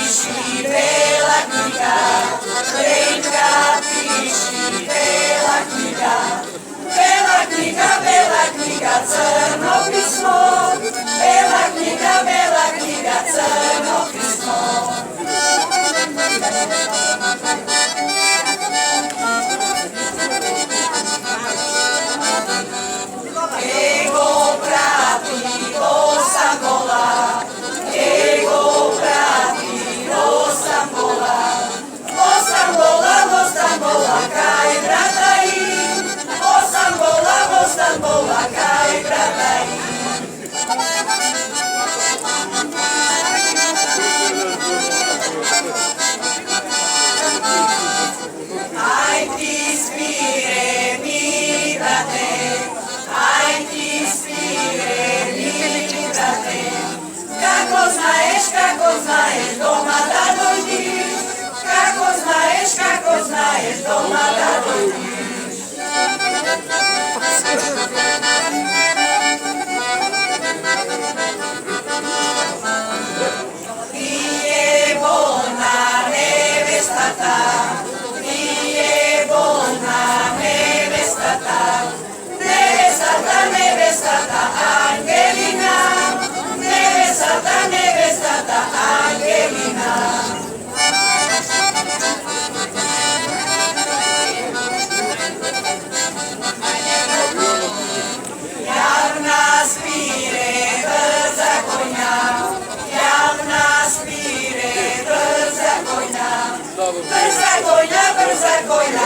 piši, bela knjiga, Lenka piši, bela knjiga, bela knjiga, bela knjiga, crno pismo, bela knjiga, crno pismo. Ego prati, osam bola, ego prati, osam bola, osam bola, kaj brata im, osam bola, kaj brata im. Aj ti svire mi brate, aj ti svire mi brate, kako znaješ doma da dođiš, kako znaješ doma da dođiš. Nije bolna nevestata, nije bolna nevestata, nevestata Angelina, nevestata Angelina. Javna spire brza konja, javna spire brza konja, brza konja,